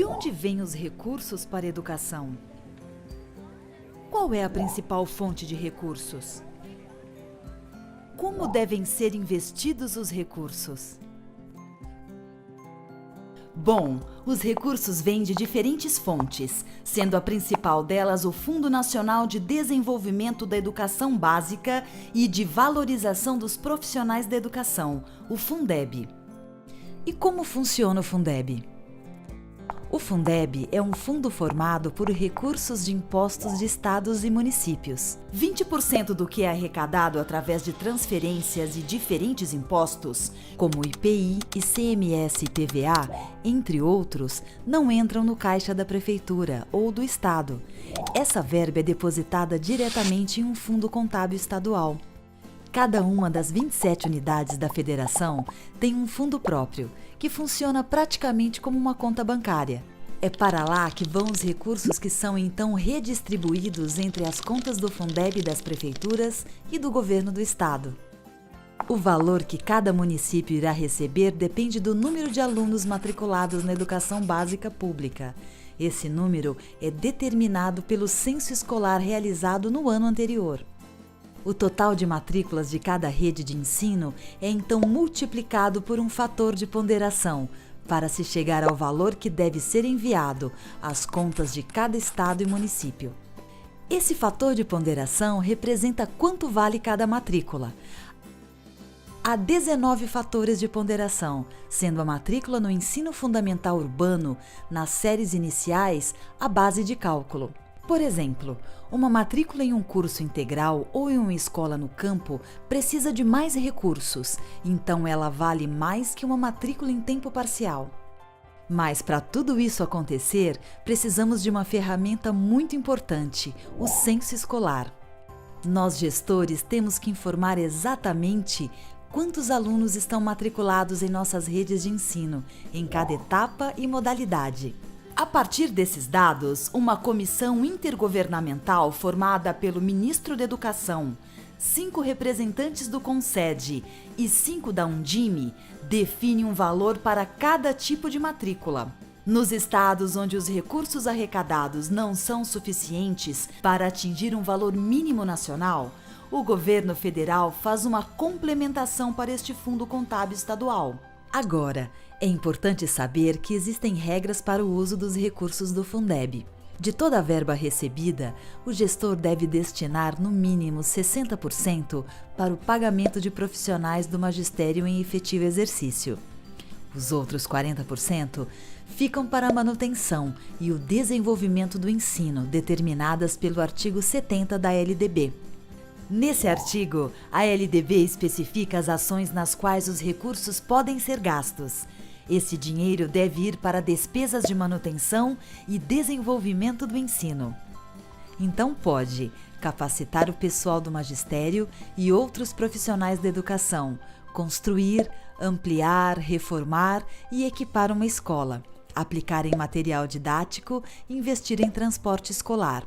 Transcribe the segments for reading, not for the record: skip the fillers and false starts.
onde vêm os recursos para a educação? Qual é a principal fonte de recursos? Como devem ser investidos os recursos? Bom, os recursos vêm de diferentes fontes, sendo a principal delas o Fundo Nacional de Desenvolvimento da Educação Básica e de Valorização dos Profissionais da Educação, o Fundeb. E como funciona o Fundeb? O Fundeb é um fundo formado por recursos de impostos de estados e municípios. 20% do que é arrecadado através de transferências e diferentes impostos, como IPI, ICMS e IPVA, entre outros, não entram no caixa da prefeitura ou do estado. Essa verba é depositada diretamente em um fundo contábil estadual. Cada uma das 27 unidades da federação tem um fundo próprio, que funciona praticamente como uma conta bancária. É para lá que vão os recursos que são então redistribuídos entre as contas do Fundeb das prefeituras e do governo do estado. O valor que cada município irá receber depende do número de alunos matriculados na educação básica pública. Esse número é determinado pelo censo escolar realizado no ano anterior. O total de matrículas de cada rede de ensino é então multiplicado por um fator de ponderação, para se chegar ao valor que deve ser enviado às contas de cada estado e município. Esse fator de ponderação representa quanto vale cada matrícula. Há 19 fatores de ponderação, sendo a matrícula no ensino fundamental urbano, nas séries iniciais, a base de cálculo. Por exemplo, uma matrícula em um curso integral ou em uma escola no campo precisa de mais recursos, então ela vale mais que uma matrícula em tempo parcial. Mas para tudo isso acontecer, precisamos de uma ferramenta muito importante, o censo escolar. Nós, gestores, temos que informar exatamente quantos alunos estão matriculados em nossas redes de ensino, em cada etapa e modalidade. A partir desses dados, uma comissão intergovernamental formada pelo ministro da Educação, 5 representantes do CONSED e 5 da Undime define um valor para cada tipo de matrícula. Nos estados onde os recursos arrecadados não são suficientes para atingir um valor mínimo nacional, o governo federal faz uma complementação para este fundo contábil estadual. Agora, é importante saber que existem regras para o uso dos recursos do Fundeb. De toda a verba recebida, o gestor deve destinar no mínimo 60% para o pagamento de profissionais do magistério em efetivo exercício. Os outros 40% ficam para a manutenção e o desenvolvimento do ensino, determinadas pelo artigo 70 da LDB. Nesse artigo, a LDB especifica as ações nas quais os recursos podem ser gastos. Esse dinheiro deve ir para despesas de manutenção e desenvolvimento do ensino. Então pode capacitar o pessoal do magistério e outros profissionais da educação, construir, ampliar, reformar e equipar uma escola, aplicar em material didático e investir em transporte escolar.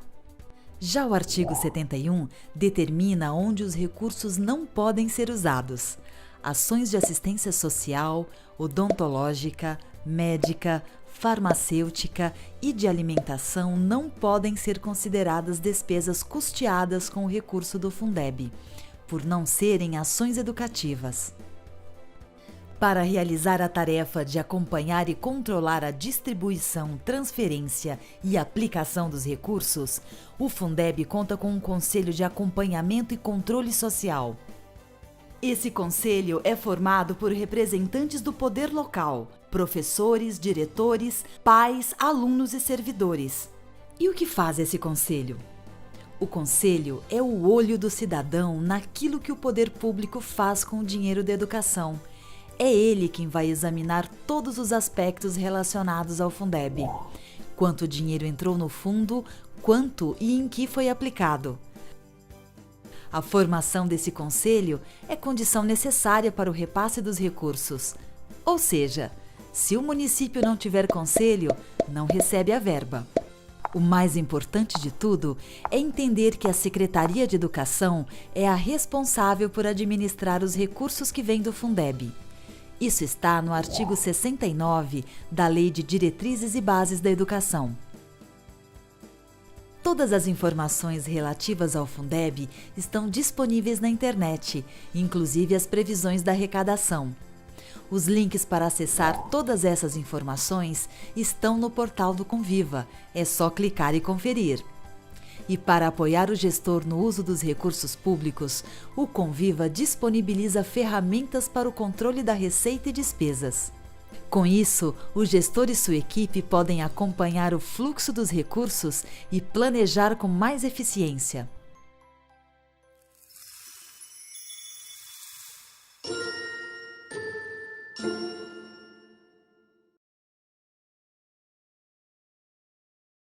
Já o artigo 71 determina onde os recursos não podem ser usados. Ações de assistência social, odontológica, médica, farmacêutica e de alimentação não podem ser consideradas despesas custeadas com o recurso do Fundeb, por não serem ações educativas. Para realizar a tarefa de acompanhar e controlar a distribuição, transferência e aplicação dos recursos, o Fundeb conta com um Conselho de Acompanhamento e Controle Social. Esse conselho é formado por representantes do poder local, professores, diretores, pais, alunos e servidores. E o que faz esse conselho? O conselho é o olho do cidadão naquilo que o poder público faz com o dinheiro da educação. É ele quem vai examinar todos os aspectos relacionados ao Fundeb. Quanto dinheiro entrou no fundo, quanto e em que foi aplicado. A formação desse conselho é condição necessária para o repasse dos recursos. Ou seja, se o município não tiver conselho, não recebe a verba. O mais importante de tudo é entender que a Secretaria de Educação é a responsável por administrar os recursos que vêm do Fundeb. Isso está no artigo 69 da Lei de Diretrizes e Bases da Educação. Todas as informações relativas ao Fundeb estão disponíveis na internet, inclusive as previsões da arrecadação. Os links para acessar todas essas informações estão no portal do Conviva, é só clicar e conferir. E para apoiar o gestor no uso dos recursos públicos, o Conviva disponibiliza ferramentas para o controle da receita e despesas. Com isso, o gestor e sua equipe podem acompanhar o fluxo dos recursos e planejar com mais eficiência.